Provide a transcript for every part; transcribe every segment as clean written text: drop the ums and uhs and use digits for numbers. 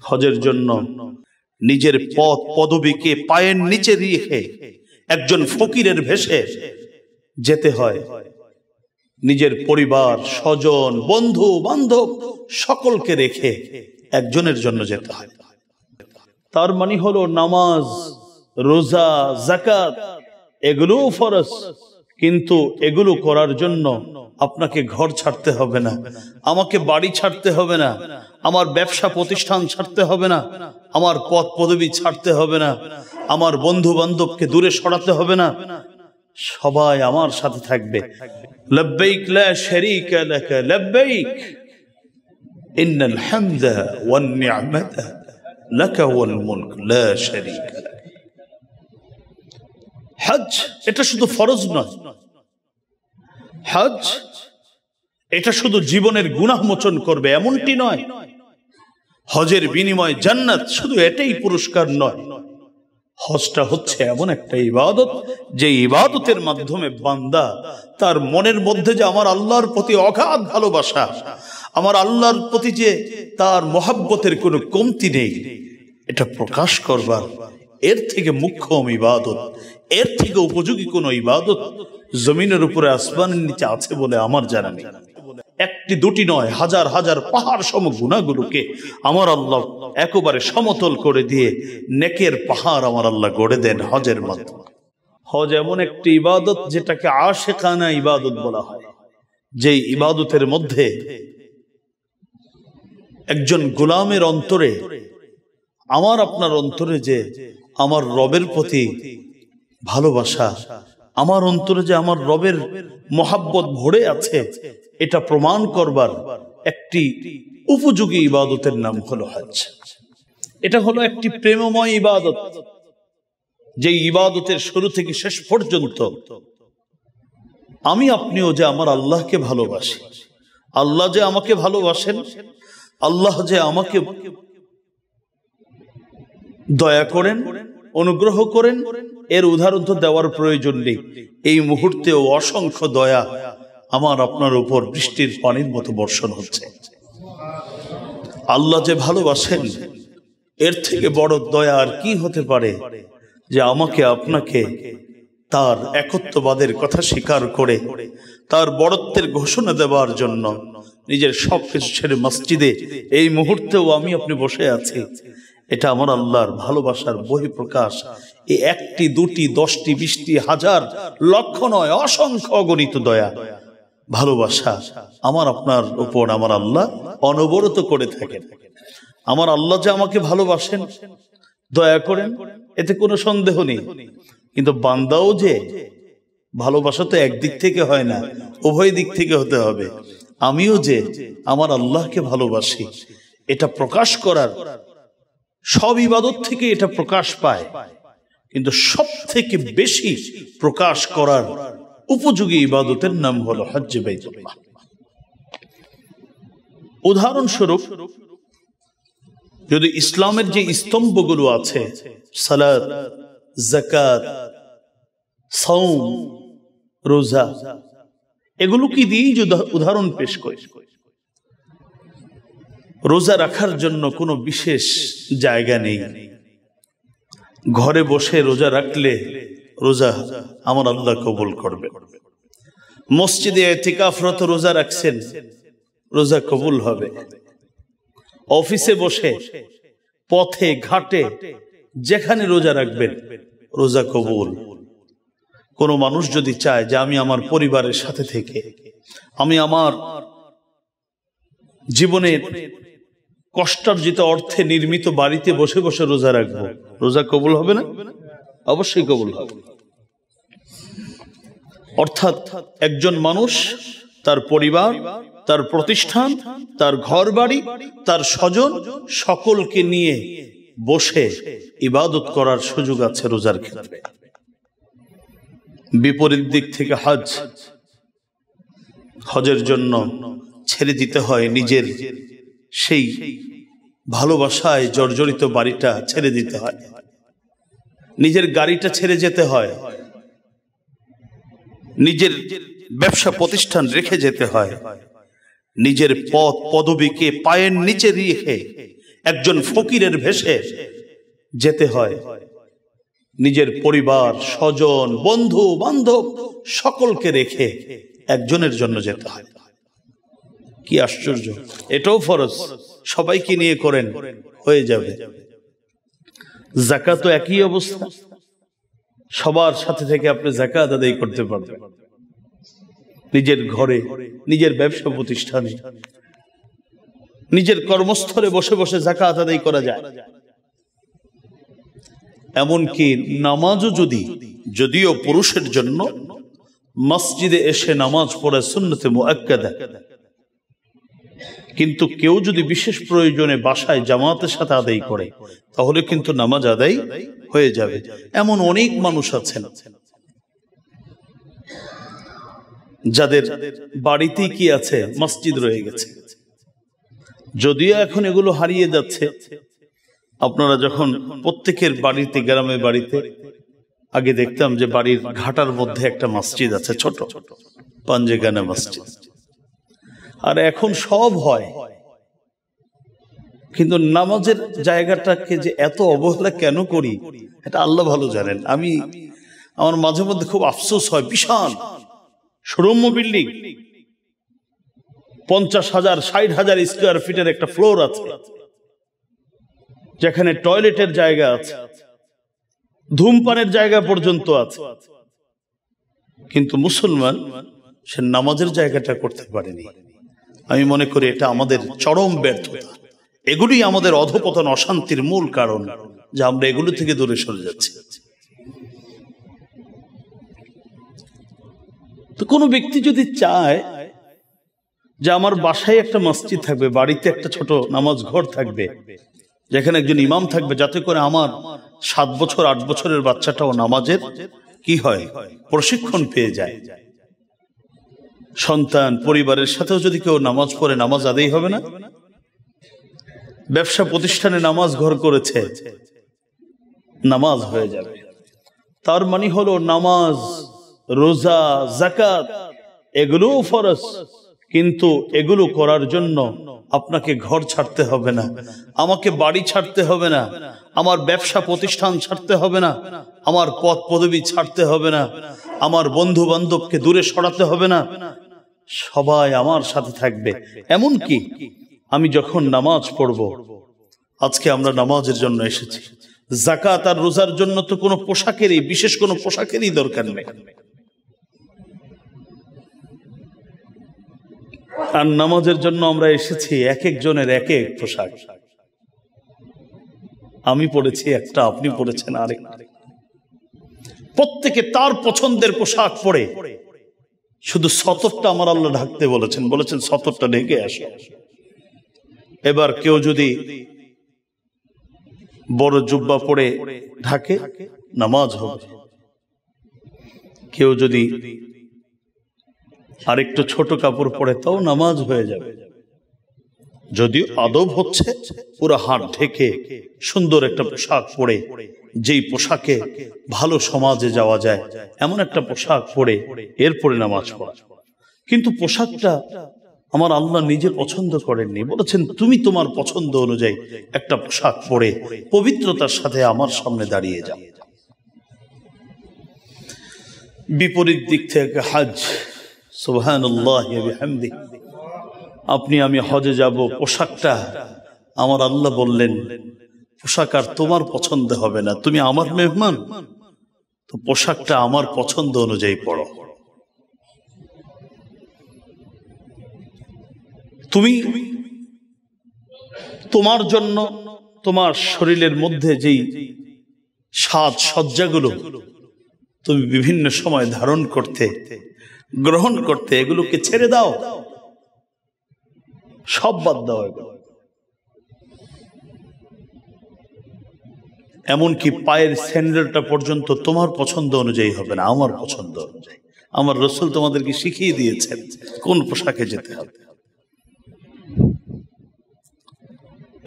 হজের জন্য নিজের পদ পদবীকে পায়ের নিচে রেখে একজন ফকিরের ভেষে যেতে হয়। নিজের পরিবার, স্বজন, বন্ধু বান্ধব সকলকে রেখে একজনের জন্য যেতে হয়। তার মানে হলো নামাজ, রোজা, যাকাত এগুলো ফরজ, কিন্তু এগুলো করার জন্য আপনাকে ঘর ছাড়তে হবে না, আমাকে বাড়ি ছাড়তে হবে না, আমার ব্যবসা প্রতিষ্ঠান ছাড়তে হবে না, আমার পদ পদবি ছাড়তে হবে না, আমার বন্ধু বান্ধবকে দূরে সরাতে হবে না, সবাই আমার সাথে থাকবে। লব্বাইক লা শারীকা লাকা লব্বাইক ইন্নাল হামদা ওয়ান নি'মাতা লাকা ওয়াল মুলক লা শারীকা লাক। হজ এটা শুধু ফরজ নয়, হজ এটা শুধু জীবনের গুনাহ মোচন করবে এমনটি নয়, হজের বিনিময়ে জান্নাত, শুধু এটাই পুরস্কার নয়। হজটা হচ্ছে এমন একটা ইবাদত, যে ইবাদতের মাধ্যমে বান্দা তার মনের মধ্যে যে আমার আল্লাহর প্রতি অগাধ ভালোবাসা, আমার আল্লাহর প্রতি যে তার মহাব্বতের কোনো কমতি নেই, এটা প্রকাশ করবার এর থেকে মুখ্যম ইবাদত, এর থেকে উপযোগী কোন ইবাদত জমিনের উপরে আসমানের নিচে আছে বলে আমার জানা নেই। একটি দুটি নয়, হাজার হাজার পাহাড় সম গুনাহগুলোকে আমার আল্লাহ একেবারে সমতল করে দিয়ে নেকের পাহাড় আমার আল্লাহ গড়ে দেন হজের মাধ্যমে। হজ এমন একটি ইবাদত যেটাকে আশিকানা ইবাদত বলা হয়, যে ইবাদতের মধ্যে একজন গোলামের অন্তরে, আমার আপনার অন্তরে যে আমার রবের প্রতি ভালোবাসা, আমার অন্তরে যে আমার রবের মহাব্বত ভরে আছে, এটা প্রমাণ করবার একটি উপযোগী ইবাদতের নাম হলো হজ। এটা হলো একটি প্রেমময় ইবাদত, যে ইবাদতের শুরু থেকে শেষ পর্যন্ত আমি আপনিও যে আমার আল্লাহকে ভালোবাসি, আল্লাহ যে আমাকে ভালোবাসেন, আল্লাহ যে আমাকে দয়া করেন, অনুগ্রহ করেন, এর উদাহরণ তো দেওয়ার প্রয়োজন নেই। এই মুহূর্তেও অসংখ্য দয়া আমার আপনার উপর বৃষ্টির পানির মতো বর্ষণ হচ্ছে। আল্লাহ যে ভালোবাসেন, এর থেকে বড় দয়া আর কি হতে পারে, যে আমাকে আপনাকে তার একত্ববাদের কথা স্বীকার করে তার বড়ত্বের ঘোষণা দেওয়ার জন্য নিজের সবকিছু ছেড়ে মসজিদে এই মুহূর্তেও আমি আপনি বসে আছি। এটা আমার আল্লাহর ভালোবাসার বহিঃপ্রকাশ। এই একটি দুটি 10টি 20টি হাজার লক্ষ নয়, অসংখ্য অগণিত দয়া ভালোবাসা আমার আপনার উপর আমার আল্লাহ অনবরত করে থাকেন। আমার আল্লাহ যে আমাকে ভালোবাসেন, দয়া করেন, এতে কোনো সন্দেহ নেই। কিন্তু বান্দাও যে ভালোবাসা তো একদিক থেকে হয় না, উভয় দিক থেকে হতে হবে। আমিও যে আমার আল্লাহকে ভালোবাসি, এটা প্রকাশ করার, সব ইবাদত থেকে এটা প্রকাশ পায়, কিন্তু সব থেকে বেশি প্রকাশ করার উপযোগী ইবাদতের নাম হলো হজ্জ বাইতুল্লাহ। উদাহরণস্বরূপ, যদি ইসলামের যে স্তম্ভগুলো আছে, সালাত, যাকাত, সাওম, রোজা, এগুলো কি দিয়েই উদাহরণ পেশ করে। রোজা রাখার জন্য কোনো বিশেষ জায়গা নেই, ঘরে বসে রোজা রাখলে রোজা আমার আল্লাহ কবুল করবে। মসজিদে ইতিকাফরত রোজা রাখছেন, রোজা কবুল হবে। অফিসে বসে, পথে ঘাটে, যেখানে রোজা রাখবেন রোজা কবুল। কোনো মানুষ যদি চায় যে আমি আমার পরিবারের সাথে থেকে, আমি আমার জীবনের কষ্টার্জিত অর্থে নির্মিত বাড়িতে বসে বসে রোজা রাখবো, রোজা কবুল হবে না? অবশ্যই কবুল হবে। অর্থাৎ একজন মানুষ তার পরিবার, তার প্রতিষ্ঠান, তার ঘর বাড়ি, তার স্বজন সকলকে নিয়ে বসে ইবাদত করার সুযোগ আছে রোজার ক্ষেত্রে। বিপরীত দিক থেকে হজ, হজের জন্য ছেড়ে দিতে হয় নিজের সেই ভালোবাসায় জর্জরিত বাড়িটা ছেড়ে দিতে হয়, নিজের গাড়িটা ছেড়ে যেতে হয়, নিজের ব্যবসা প্রতিষ্ঠান রেখে যেতে হয়, নিজের পদ পদবীকে পায়ের নিচে রেখে একজন ফকিরের ভেষে যেতে হয়, নিজের পরিবার, স্বজন, বন্ধু বান্ধব সকলকে রেখে একজনের জন্য যেতে হয়। কি আশ্চর্য! এটাও ফরজ, সবাইকে নিয়ে করেন, হয়ে যাবে। যাকাত একই অবস্থা, সবার সাথে থেকে আপনি যাকাত আদায় করতে পারবেন। নিজের ঘরে, নিজের ব্যবসা প্রতিষ্ঠানে, নিজের কর্মস্থলে বসে বসে যাকাত আদায় করা যায়। এমনকি নামাজও যদিও পুরুষের জন্য মসজিদে এসে নামাজ পড়া সুন্নতে মুআক্কাদা, কিন্তু কেউ যদি বিশেষ প্রয়োজনে বাসায় জামাতের সাথে আদায় করে তাহলে কিন্তু নামাজ আদায় হয়ে যাবে। এমন অনেক মানুষ আছেন যাদের বাড়িতেই কি আছে, মসজিদ রয়ে গেছে। যদিও এখন এগুলো হারিয়ে যাচ্ছে। আপনারা যখন প্রত্যেকের বাড়িতে, গ্রামে বাড়িতে আগে দেখতাম যে বাড়ির ঘাটার মধ্যে একটা মসজিদ আছে, ছোট পাঞ্জেগানা মসজিদ, আর এখন সব হয়। কিন্তু নামাজের জায়গাটাকে যে এত অবহেলা কেন করি এটা আল্লাহ ভালো জানেন। আমার মাঝে মধ্যে খুব আফসোস হয়। বিশাল সুরম্য বিল্ডিং, 50,000 60,000 স্কোয়ার ফিটের একটা ফ্লোর আছে, যেখানে টয়লেটের জায়গা আছে, ধূমপানের জায়গা পর্যন্ত আছে, কিন্তু মুসলমান সে নামাজের জায়গাটা করতে পারেনি। আমি মনে করি এটা আমাদের চরম ব্যর্থতা। এগুলি আমাদের অধপতন, অশান্তির মূল কারণ, যে আমরা এগুলো থেকে দূরে সরে যাচ্ছি। তো কোনো ব্যক্তি যদি চায় যে আমার বাসায় একটা মসজিদ থাকবে, বাড়িতে একটা ছোট নামাজ ঘর থাকবে, যেখানে একজন ইমাম থাকবে, যাতে করে আমার 7 বছর 8 বছরের বাচ্চাটাও নামাজের কি হয়, প্রশিক্ষণ পেয়ে যায়। সন্তান পরিবারের সাথেও যদি কেউ নামাজ পড়ে, নামাজ আদায় হবে না? ব্যবসা প্রতিষ্ঠানে নামাজ ঘর করেছে, নামাজ হয়ে যাবে। তার মানে হলো নামাজ, রোজা, যাকাত এগুলোও ফরজ, কিন্তু এগুলো করার জন্য আপনাকে ঘর ছাড়তে হবে না, আমাকে বাড়ি ছাড়তে হবে না, আমার ব্যবসা প্রতিষ্ঠান ছাড়তে হবে না, আমার পদ পদবি ছাড়তে হবে না, আমার বন্ধু বান্ধবকে দূরে সরাতে হবে না, সবাই আমার সাথে থাকবে। এমনকি আমি যখন নামাজ পড়ব, আজকে আমরা নামাজের জন্য এসেছি, যাকাত আর রোজার জন্য তো কোনো পোশাকেরই, বিশেষ কোনো পোশাকেরই দরকার নেই। আর নামাজের জন্য আমরা এসেছি এক একজনের এক এক পোশাক। আমি পড়েছি একটা, আপনি পড়েছেন আরেক, প্রত্যেকে তার পছন্দের পোশাক পরে। শুধু সতরটা আমার আল্লাহ ঢাকতে বলেছেন সতরটা ঢেকে আসো। এবার কেউ যদি বড় জুব্বা পরে ঢাকে, নামাজ হবে। কেউ যদি আরেকটু ছোট কাপড় পরে, তাও নামাজ হয়ে যাবে। যদিও আদব হচ্ছে পুরো হাত ঢেকে সুন্দর একটা পোশাক পরে, যেই পোশাকে ভালো সমাজে যাওয়া যায় এমন একটা পোশাক পরে এরপরে নামাজ পড়া। কিন্তু পোশাকটা আমার আল্লাহ নিজে পছন্দ করেননি, বলেছেন তুমি তোমার পছন্দ অনুযায়ী একটা পোশাক পরে পবিত্রতার সাথে আমার সামনে দাঁড়িয়ে যাও। বিপরীত দিক থেকে হজ, সুবহানাল্লাহ ওয়া বিহামদিহি, আপনি আমি হজে যাব, পোশাকটা আমার আল্লাহ বললেন পোশাক আর তোমার পছন্দ হবে না, তুমি আমার মেহমান, তো পোশাকটা আমার পছন্দ অনুযায়ী পরো। তুমি তোমার জন্য তোমার শরীরের মধ্যে যেই সাজ সজ্জাগুলো তুমি বিভিন্ন সময় ধারণ করতে, গ্রহণ করতে, এগুলোকে ছেড়ে দাও, সব বাদ দাও। এমনকি পায়ের স্যান্ডেলটা পর্যন্ত তোমার পছন্দ অনুযায়ী হবে না, আমার পছন্দ অনুযায়ী। আমার রাসূল তোমাদেরকে শিখিয়ে দিয়েছেন কোন পোশাকে যেতে হবে।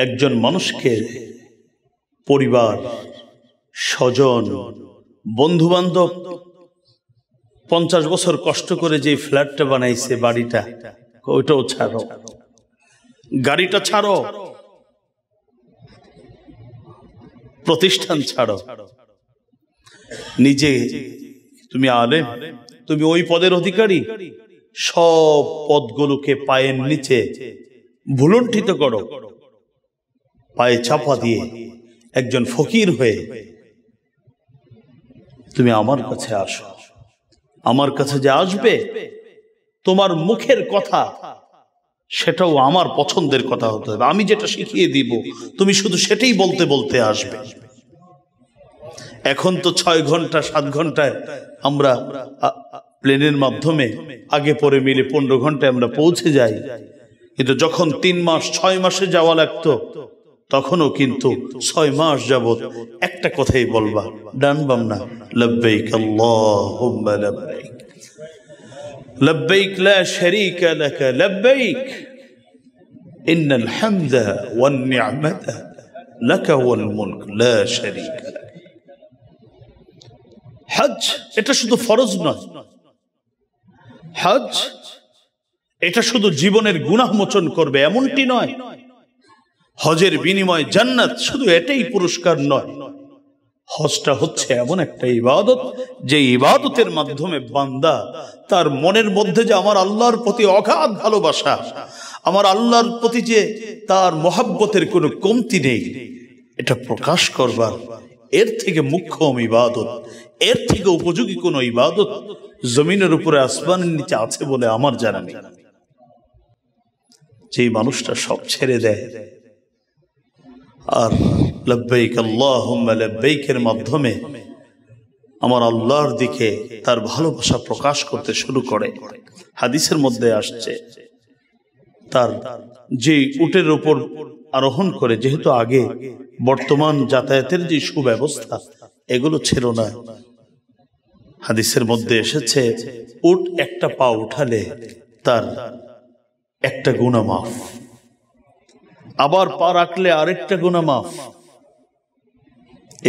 একজন মানুষকে পরিবার, স্বজন, বন্ধু বান্ধব 50 বছর কষ্ট করে যে ফ্ল্যাটটা বানাইছে, বাড়িটা, ওইটাও ছাড়ো, গাড়িটা ছাড়ো, প্রতিষ্ঠান ছাড়ো, নিজে তুমি আলেম, তুমি ওই পদের অধিকারী, সব পদগুলোকে পায়ের নিচে ভুলুণ্ঠিত করো, পায়ে চাপা দিয়ে একজন ফকির হয়ে তুমি আমার কাছে আসো। আমার কাছে যে আসবে, তোমার মুখের কথা সেটাও আমার পছন্দের কথা হতে হবে। আমি যেটা শিখিয়ে দিব তুমি শুধু সেটাই বলতে বলতে আসবে। এখন তো 6 ঘন্টা 7 ঘন্টায় আমরা প্লেনের মাধ্যমে আগে পরে মিলে 15 ঘন্টায় আমরা পৌঁছে যাই, কিন্তু যখন 3 মাস 6 মাসে যাওয়া লাগতো তখনও কিন্তু 6 মাস যাবত একটা কথাই বলবা, ডান বাম না, লব্বাইক আল্লাহুম্মা লব্বাইক, লব্বাইক লা শারীকা লাকা লব্বাইক, ইন্নাল হামদা ওয়ান নি'মাতা লাকা ওয়াল মুলক লা শারীকা লাক। হজ এটা শুধু ফরজ নয়, হজ এটা শুধু জীবনের গুনাহ মোচন করবে এমনটি নয়, হজের বিনিময় জান্নাত, শুধু এটাই পুরস্কার নয়। হজটা হচ্ছে এমন একটা ইবাদত, যে ইবাদতের মাধ্যমে বান্দা তার মনের মধ্যে যে আমার আল্লাহর প্রতি অগাধ ভালোবাসা, আমার আল্লাহর প্রতি যে তার মহাব্বতের কোনো কমতি নেই, এটা প্রকাশ করবার এর থেকে মুখ্য ইবাদত, এর থেকে উপযোগী কোন ইবাদত জমিনের উপরে আসমানের নিচে আছে বলে আমার জানা নেই। যে মানুষটা সব ছেড়ে দেয় আর লব্বাইক আল্লাহুম্মা লব্বাইকের মাধ্যমে আমার আল্লাহর দিকে তার ভালোবাসা প্রকাশ করতে শুরু করে, হাদিসের মধ্যে আসছে তার যে উটের উপর আরোহণ করে, যেহেতু আগে বর্তমান যাতায়াতের যে সুব্যবস্থা এগুলো ছিল না, হাদিসের মধ্যে এসেছে উট একটা পা উঠালে তার একটা গুনাহ মাফ, আবার পা রাখলে আরেকটা গুনাহ মাফ।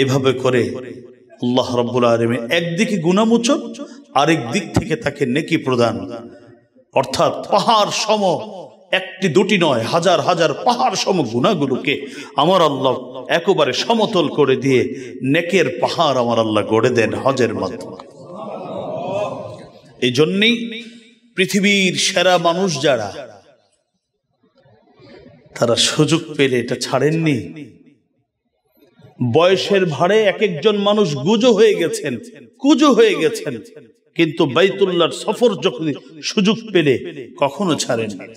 এভাবে করে আল্লাহ রাব্বুল আলামিন একদিকে গুনাহ মোচন, আরেক দিক থেকে তাকে নেকি প্রদান, অর্থাৎ পাহাড় সম, একটি দুটি নয়, হাজার হাজার পাহাড় সম গুনাহগুলোকে আমার আল্লাহ একেবারে সমতল করে দিয়ে নেকের পাহাড় আমার আল্লাহ গড়ে দেন হজের মাধ্যমে। এই জন্যই পৃথিবীর সেরা মানুষ যারা, তারা সুযোগ পেলে এটা ছাড়েননি। বয়সের ভারে এক একজন মানুষ গুজো হয়ে গেছেন, কুজো হয়ে গেছেন, কিন্তু বাইতুল্লাহর সফর যখন সুযোগ পেলে কখনো ছাড়েননি।